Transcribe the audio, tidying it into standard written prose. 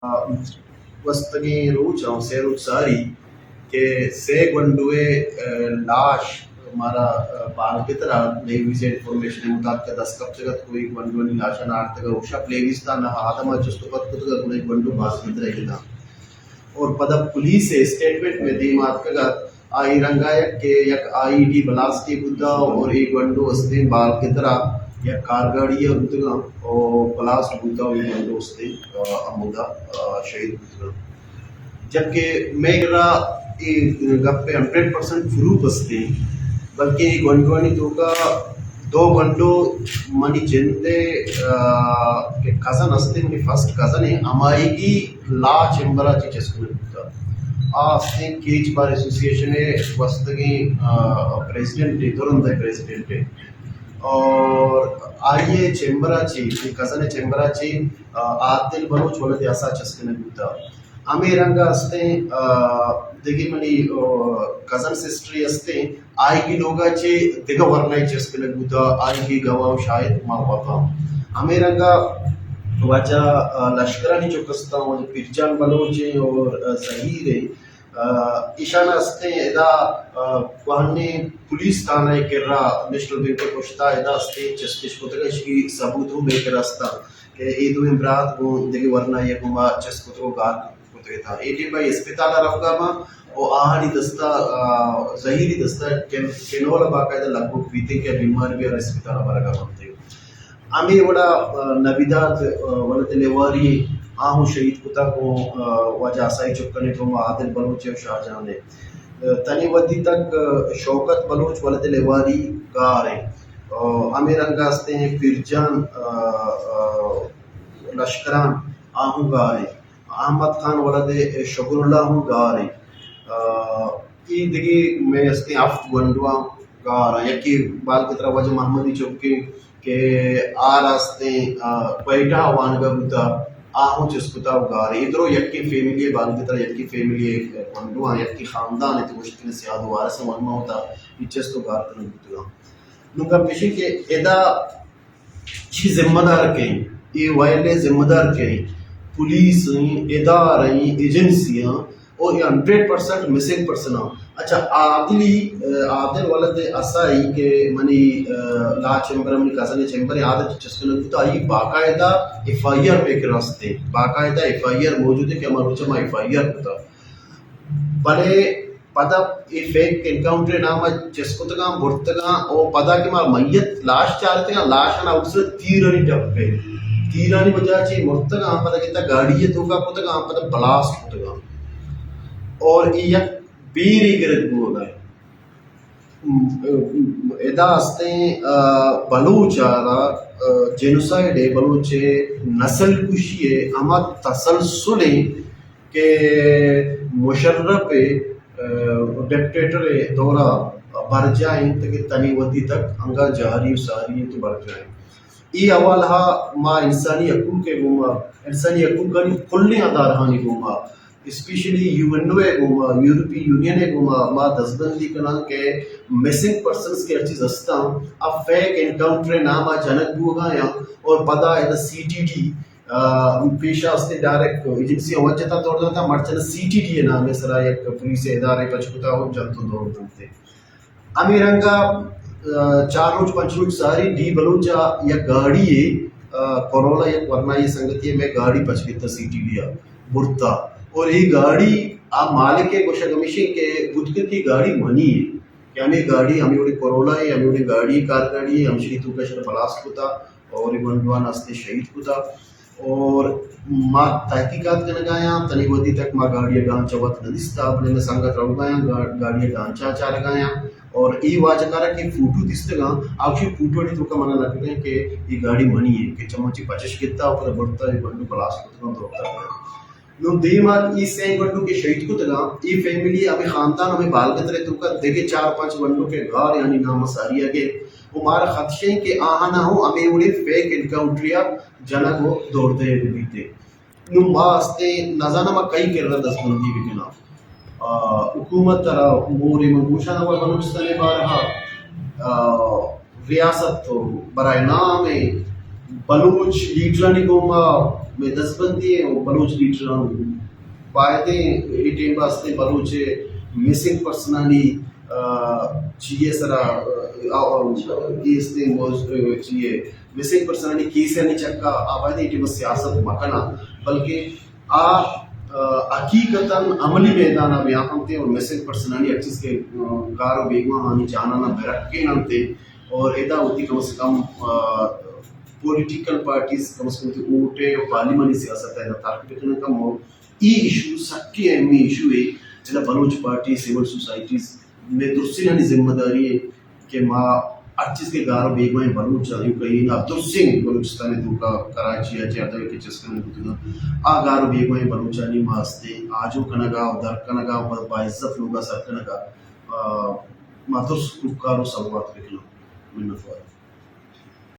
वस्तगी रूचां से सारी के से गंडुए लाश हमारा बाल की तरह नेवी से इन्फॉर्मेशन मुताबिक 10 कब जगत कोई गंडुनी लाशा नाटक उषा प्लेविस्तान आदमा जस्तुपत कुछ गुने गंडु बास में रहेगा और पद पुलिस स्टेटमेंट में दी मात का आई रंगायक के यक आईडी ब्लास्ट की बुद्धा और एक गंडु अस्ते बाल की तरह या कारगाड़ी या बुद्धा और ब्लास्ट बुद्धा और गंडु अस्ते अमुदा शहीद बुद्धा जबकि मेरा गप्पे 100% प्रूफ असते बल्कि गंडवानी तो का 2 घंटों मनी जिंदे के कजन असते मनी फर्स्ट कजन है हमारी की ला चेंबरा ची चस्कुने बुद्धा आस्ते केज बार एसोसिएशन है वस्तगी प्रेसिडेंट है तुरंत प्रेसिडेंट है और आइए चेंबराची कजन चेंबराची आदिल बलोच वलते असा चस्कने बुद्धा अमेरंगा असते देखी मनी कजन सिस्टरी असते आई की लोगाचे दिग वर्णाई चस्कने बुद्धा आई की गवाव शायद मा पापा अमेरंगा वजा लश्करानी चौकस्ता वजा पिरजान बलोचे और जहीरे ईशाना असते एदा वहने पुलिस थाना केरा नेशनल बैंक पोस्टा एदा असते जस्टिस कोतगश की सबूत हो बेकर असता के ए दो इमरात को दिग वर्णा ये कुमा चस्कुतो गार था 18 बाई अस्पताल रफगामा और आहारी दस्ता जहीरी दस्ता केनोला बाकायदा लगभग बीते के बीमार भी और अस्पताल बरगा बनते आमी वड़ा नबिदात वलते लेवारी आहू शहीद कुता को वजह साई चुकने को आदिल बलोच और शाहजहां ने तनी वदी तक शौकत बलोच वलते लेवारी गारे अमीर अंगास्ते हैं फिरजान लश्करान आहू गारे अहमद खान वलदे शकुरुल्लाह हूँ गारे ई दिगी मैं अस्ते आफ्त गंडुआ गारा यकी बाल की तरह वजह मोहम्मदी चौकी के आ रास्ते पैठा वानगा बुता आहू चिस्कुता गारे इधरो यकी फैमिली बाल की तरह यकी फैमिली गंडुआ यकी खानदान है तो मुश्किल से याद वारस वनमा होता इच्छस तो गार करने बुता नुका पेशी के एदा ची जिम्मेदार के ये वायले जिम्मेदार के पुलिस इदारे एजेंसियां और ये 100% मिसिंग पर्सन अच्छा आदिल वाले असाई के मनी ला चेंबर मनी कजन चेंबर आदत चस्कन तो आई बाकायदा एफआईआर पे के रास्ते बाकायदा एफआईआर मौजूद है कि हमारे चमा एफआईआर होता बड़े पदा ये फेक एनकाउंटर नाम चस्कुतगा बुर्तगा और पदा के मार मैयत लाश चारते का लाश ना उससे तीरनी टपके तीरानी वजह से मुर्तगा पता कितना गाड़ी है तो का पता पता ब्लास्ट होता और ये बीरी गिरद होता है एदा अस्ते बलूचारा जेनोसाइड है बलूचे नस्ल कुशी है अमा तसलसल के मुशर्रफ डिक्टेटर दौरा भर जाए तक तनी वदी तक अंगा जारी सारी तो भर जाए ई अवल हा मा इंसानी हकूक के गुमा इंसानी हकूक गनी कुल्ली आधार हानि गुमा स्पेशली यूएनओ गुमा यूरोपीय यूनियन गुमा मा दसबंदी कना के मिसिंग पर्संस के चीज अस्ता अब फेक एनकाउंटर नामा जनक बुगाया और पदा है सीटीडी पेशा अस्ते डायरेक्ट एजेंसी वजता तोड़ता मर्चन सीटीडी नाम है सरा एक पुलिस इदारे पचकुता हो जंतु दौड़ते अमीरंगा 4 रोज 5 रोज सारी डी बलूचा या गाड़ी है कोरोला या वरना ये संगति में गाड़ी पचकिता सीटीडी बुरता और ये गाड़ी आप मालिक के गोशगमिशी के बुद्ध की गाड़ी मनी है कि हमें गाड़ी हमें उड़ी कोरोला है हमें उड़ी गाड़ी कार गाड़ी है हम श्री तू का ब्लास्ट होता और इवनवान अस्ते शहीद होता और माँ तहकीकात करने गया तनी वदी तक माँ गाड़ियाँ गांचा वत नदिस्ता अपने में संगत रह गया गाड़ियाँ गांचा चार गया और ई वाजकारा की फोटो दिसते गा आपशी फोटो नहीं तो का मना लगते हैं कि ये गाड़ी मनी है कि चमची पचश कितना ऊपर बढ़ता है बंडू ब्लास्ट होता तो होता है नो देमार ई से बंडू के शहीद को तगा ई फैमिली अभी खानदान हमें बाल के तरह तो का देखे 4-5 बंडू के घर यानी नाम सारिया के हमारा खदशे के आहा ना हो हमें उड़े फेक एनकाउंटरिया जना को दौड़ते बीते नु वास्ते नजाना मा कई कर रहा 10 बंदी भी ना हुकूमत तरह मोरी मंगूशा ना बनुस्तने बारहा रियासत तो बराए नाम बलूच लीडरानी गोमा میں دستبندی بلوچ لیڈران پائے یہ ٹائم واسطے بلوچ مسنگ پرسنالی چیئے سرا کیس چیئے مسنگ پرسنالی کیس نہیں چکا آباد یہ ٹائم سیاست مکنا بلکہ حقیقتاً عملی میدان بیان ہمتے اور مسنگ پرسنالی اچھیز کے کارو بیگوان ہانی جانانا برکے نمتے اور ایدہ ہوتی کم سے کم پولیٹیکل پارٹیز کم سے کم اوٹے اور پارلیمانی سیاست ہے تاکہ بکنے کم ہو ای ایشو سکی اہمی ایشو ہے جنہا بلوچ پارٹی سیول سوسائٹیز میں درستی لانی ذمہ داری ہے کہ ماں اچھیز کے گارو بیگوائیں بلوچ جانیو کہیں نا درسنگ بلوچستانی دوکا کراچی ہے چیادہ کے چسکنے دوکا گارو بیگوائیں بلوچ جانی ماستے آجو کنگا و در کنگا و باعزت لوگا سر کنگا ماتر سکوکارو سلوات بکنا من نفوار